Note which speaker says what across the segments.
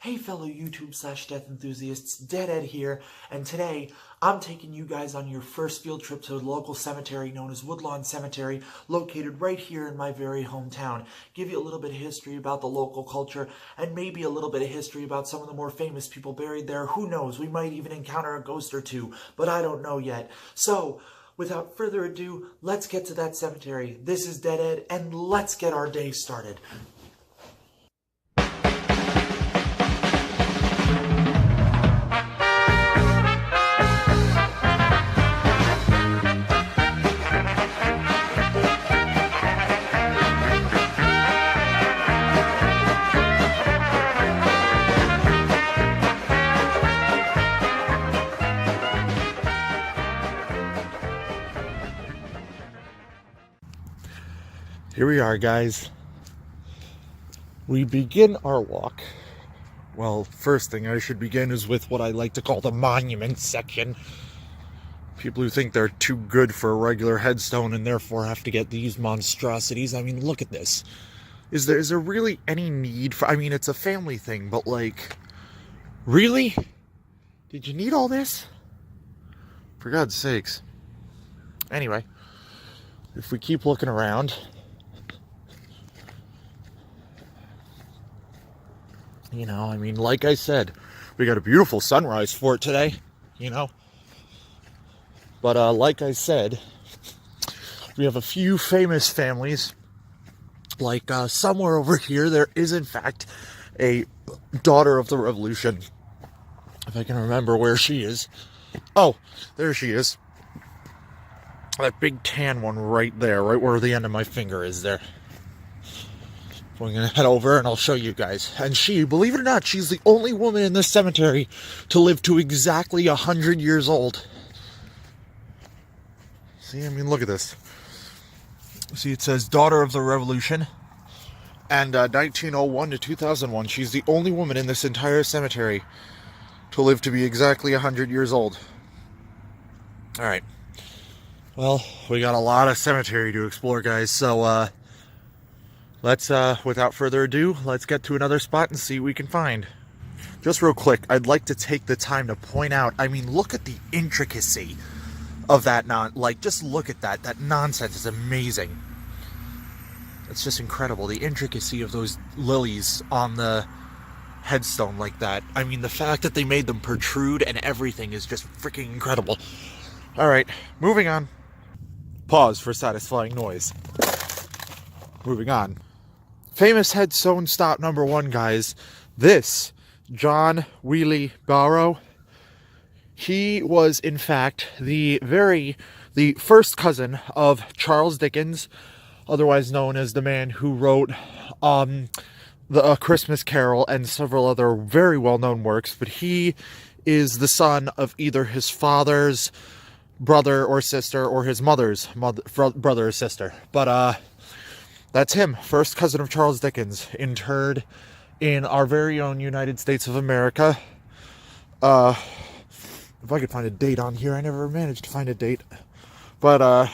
Speaker 1: Hey fellow YouTube/death enthusiasts, Dead Ed here, and today I'm taking you guys on your first field trip to a local cemetery known as Woodlawn Cemetery, located right here in my very hometown. Give you a little bit of history about the local culture, and maybe a little bit of history about some of the more famous people buried there. Who knows, we might even encounter a ghost or two, but I don't know yet. So, without further ado, let's get to that cemetery. This is Dead Ed, and let's get our day started. Here we are, guys. We begin our walk. Well, first thing I should begin is with what I like to call the monument section. People who think they're too good for a regular headstone and therefore have to get these monstrosities. I mean, look at this. Is there really any need for... I mean, it's a family thing, but like... Really? Did you need all this? For God's sakes. Anyway, if we keep looking around... You know, I mean, like I said, we got a beautiful sunrise for it today, you know. But like I said, we have a few famous families. Like somewhere over here, there is in fact a daughter of the Revolution. If I can remember where she is. Oh, there she is. That big tan one right there, right where the end of my finger is there. We're going to head over and I'll show you guys. And she, believe it or not, she's the only woman in this cemetery to live to exactly 100 years old. See, I mean, look at this. See, it says daughter of the Revolution. And 1901 to 2001, she's the only woman in this entire cemetery to live to be exactly 100 years old. All right. Well, we got a lot of cemetery to explore, guys. So, let's, without further ado, let's get to another spot and see what we can find. Just real quick, I'd like to take the time to point out, I mean, look at the intricacy of that just look at that. That nonsense is amazing. It's just incredible. The intricacy of those lilies on the headstone like that. I mean, the fact that they made them protrude and everything is just freaking incredible. All right, moving on. Pause for satisfying noise. Moving on. Famous headstone stop number one, guys. This, John Wheely Barrow. He was, in fact, the first cousin of Charles Dickens, otherwise known as the man who wrote the Christmas Carol and several other very well-known works. But he is the son of either his father's brother or sister or his mother's brother or sister. But, that's him, first cousin of Charles Dickens, interred in our very own United States of America. If I could find a date on here, I never managed to find a date. But,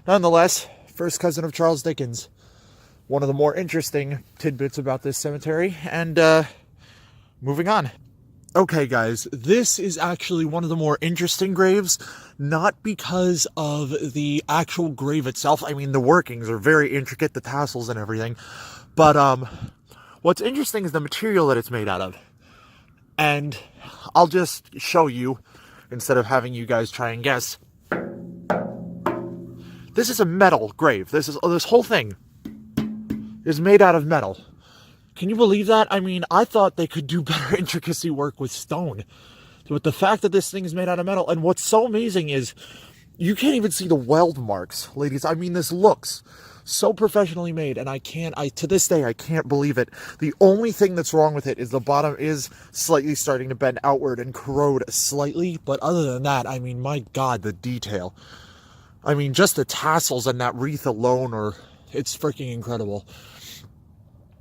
Speaker 1: nonetheless, first cousin of Charles Dickens. One of the more interesting tidbits about this cemetery. And, moving on. Okay, guys, this is actually one of the more interesting graves, not because of the actual grave itself. I mean, the workings are very intricate, the tassels and everything. But what's interesting is the material that it's made out of. And I'll just show you, instead of having you guys try and guess. This is a metal grave. This whole thing is made out of metal. Can you believe that? I mean, I thought they could do better intricacy work with stone. But the fact that this thing is made out of metal, and what's so amazing is you can't even see the weld marks, ladies. I mean, this looks so professionally made, and to this day, I can't believe it. The only thing that's wrong with it is the bottom is slightly starting to bend outward and corrode slightly. But other than that, I mean, my God, the detail. I mean, just the tassels and that wreath alone it's freaking incredible.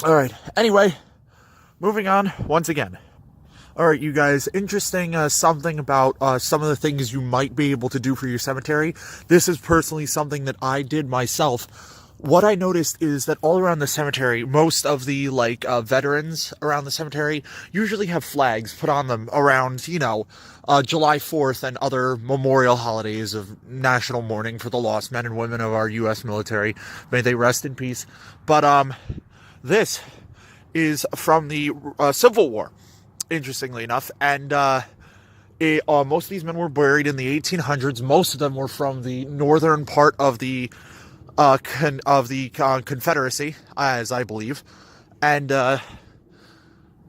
Speaker 1: All right, anyway, moving on once again. All right, you guys, interesting something about some of the things you might be able to do for your cemetery. This is personally something that I did myself what I noticed is that all around the cemetery, most of the veterans around the cemetery usually have flags put on them around, July 4th and other memorial holidays of national mourning for the lost men and women of our U.S. military. May they rest in peace. But this is from the Civil War, interestingly enough, and most of these men were buried in the 1800s. Most of them were from the northern part of the Confederacy, as I believe, and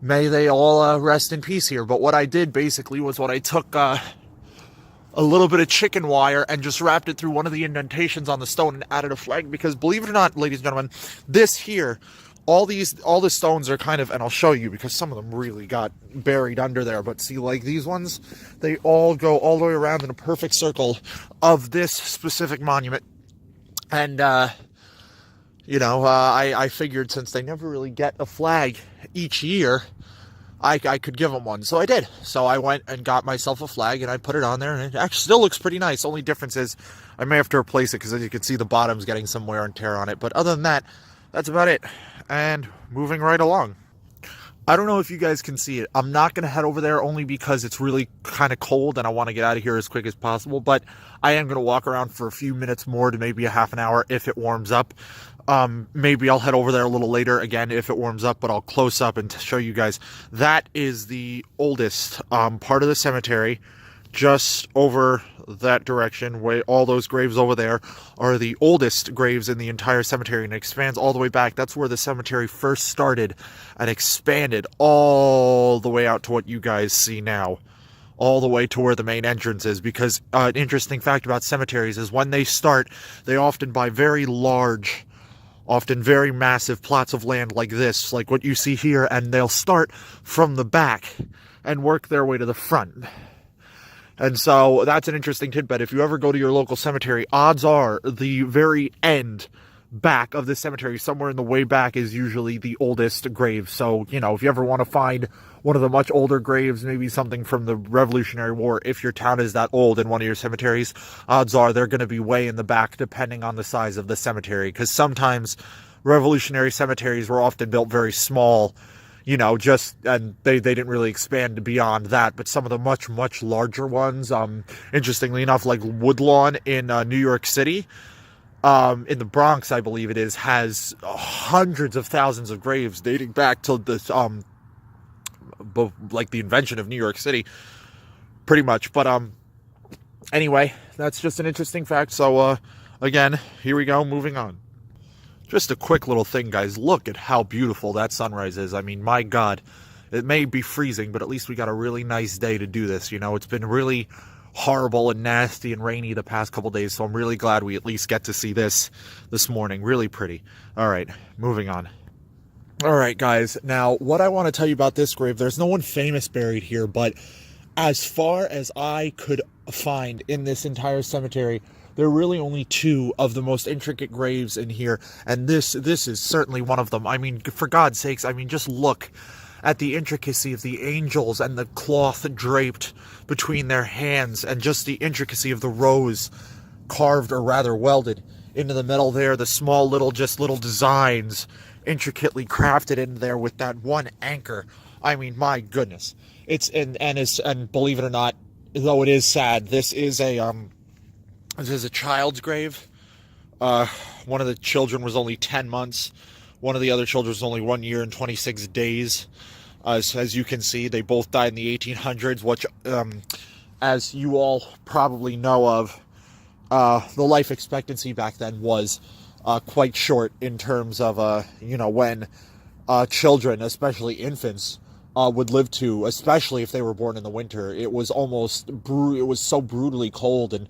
Speaker 1: may they all rest in peace here. But what I did basically was I took a little bit of chicken wire and just wrapped it through one of the indentations on the stone and added a flag, because believe it or not, ladies and gentlemen, this here, all the stones are kind of, and I'll show you because some of them really got buried under there, but see, like these ones, they all go all the way around in a perfect circle of this specific monument. And, I figured since they never really get a flag each year, I could give them one. So I did. So I went and got myself a flag and I put it on there, and it actually still looks pretty nice. Only difference is I may have to replace it because as you can see, the bottom's getting some wear and tear on it. But other than that, that's about it. And moving right along. I don't know if you guys can see it. I'm not going to head over there only because it's really kind of cold and I want to get out of here as quick as possible. But I am going to walk around for a few minutes more to maybe a half an hour if it warms up. Maybe I'll head over there a little later again if it warms up, but I'll close up and show you guys. That is the oldest part of the cemetery. Just over that direction, where all those graves over there are the oldest graves in the entire cemetery, and it expands all the way back. That's where the cemetery first started and expanded all the way out to what you guys see now, all the way to where the main entrance is. Because an interesting fact about cemeteries is when they start, they often buy very large, often very massive plots of land like this, like what you see here, and they'll start from the back and work their way to the front. And so that's an interesting tidbit. If you ever go to your local cemetery, odds are the very end back of the cemetery, somewhere in the way back, is usually the oldest grave. So, if you ever want to find one of the much older graves, maybe something from the Revolutionary War, if your town is that old in one of your cemeteries, odds are they're going to be way in the back, depending on the size of the cemetery. Because sometimes Revolutionary cemeteries were often built very small, and they didn't really expand beyond that. But some of the much, much larger ones, interestingly enough, like Woodlawn in New York City, in the Bronx, I believe it is, has hundreds of thousands of graves dating back to the, the invention of New York City, pretty much. But, anyway, that's just an interesting fact. So, again, here we go, moving on. Just a quick little thing, guys. Look at how beautiful that sunrise is. I mean, my God, it may be freezing, but at least we got a really nice day to do this. It's been really horrible and nasty and rainy the past couple days, so I'm really glad we at least get to see this morning. Really pretty. All right, moving on. All right, guys. Now, what I want to tell you about this grave, there's no one famous buried here, but as far as I could find in this entire cemetery, there are really only two of the most intricate graves in here, and this is certainly one of them. I mean, for God's sakes, just look at the intricacy of the angels and the cloth draped between their hands, and just the intricacy of the rose carved, or rather welded, into the metal there. The small little designs intricately crafted in there with that one anchor. I mean, my goodness. And believe it or not, though it is sad, this is a child's grave. One of the children was only 10 months. One of the other children was only 1 year and 26 days. As you can see, they both died in the 1800s, which, as you all probably know of, the life expectancy back then was quite short in terms of, when children, especially infants, would live to, especially if they were born in the winter. It was it was so brutally cold, and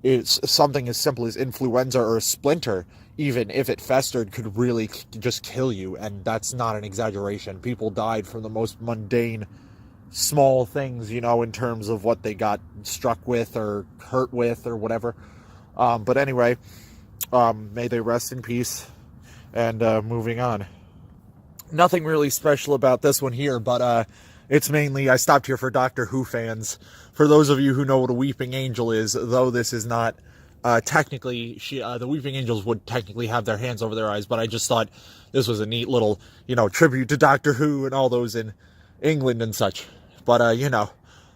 Speaker 1: it's something as simple as influenza or a splinter, even if it festered, could really just kill you. And that's not an exaggeration. People died from the most mundane, small things, in terms of what they got struck with or hurt with or whatever. But anyway, may they rest in peace. And moving on. Nothing really special about this one here, but it's mainly, I stopped here for Doctor Who fans. For those of you who know what a weeping angel is, though this is not technically, the Weeping Angels would technically have their hands over their eyes, but I just thought this was a neat little, tribute to Doctor Who and all those in England and such. But,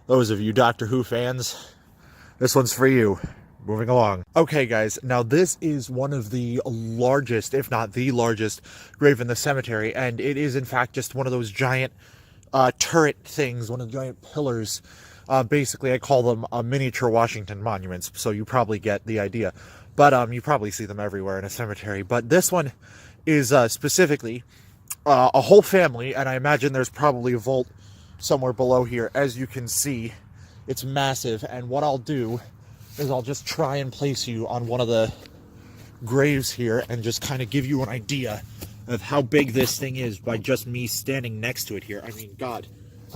Speaker 1: those of you Doctor Who fans, this one's for you. Moving along. Okay, guys, now this is one of the largest, if not the largest, grave in the cemetery, and it is, in fact, just one of those giant turret things, one of the giant pillars. Basically, I call them miniature Washington monuments, so you probably get the idea. But you probably see them everywhere in a cemetery. But this one is specifically a whole family, and I imagine there's probably a vault somewhere below here. As you can see, it's massive, and what I'll do is I'll just try and place you on one of the graves here and just kind of give you an idea of how big this thing is by just me standing next to it here. I mean, God.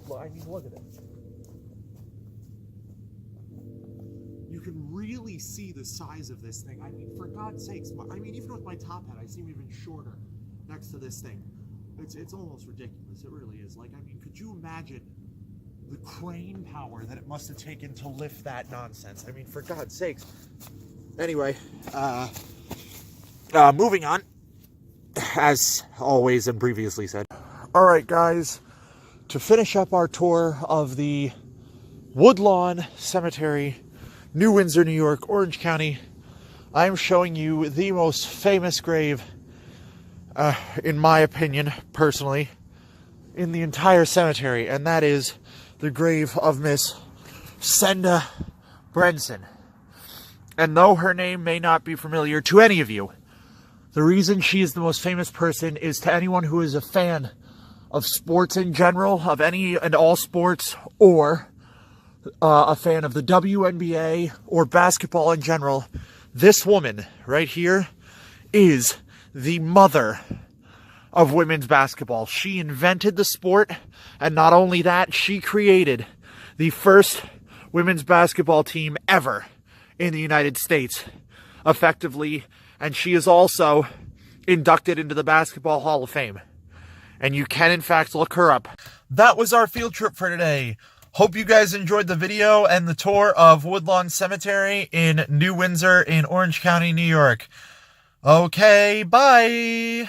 Speaker 1: Look at it. You can really see the size of this thing. I mean, for God's sakes, even with my top hat, I seem even shorter next to this thing. It's almost ridiculous. It really is. Could you imagine the crane power that it must have taken to lift that nonsense? I mean, for God's sakes. Anyway, moving on, as always and previously said. All right, guys, to finish up our tour of the Woodlawn Cemetery, New Windsor, New York, Orange County, I'm showing you the most famous grave, in my opinion, personally, in the entire cemetery, and that is the grave of Miss Senda Brenson. And though her name may not be familiar to any of you, the reason she is the most famous person is to anyone who is a fan of sports in general, of any and all sports, or a fan of the WNBA or basketball in general. This woman right here is the mother of women's basketball. She invented the sport, and not only that, she created the first women's basketball team ever in the United States, effectively, and she is also inducted into the Basketball Hall of Fame. And you can, in fact, look her up. That was our field trip for today. Hope you guys enjoyed the video and the tour of Woodlawn Cemetery in New Windsor in Orange County, New York. Okay, bye!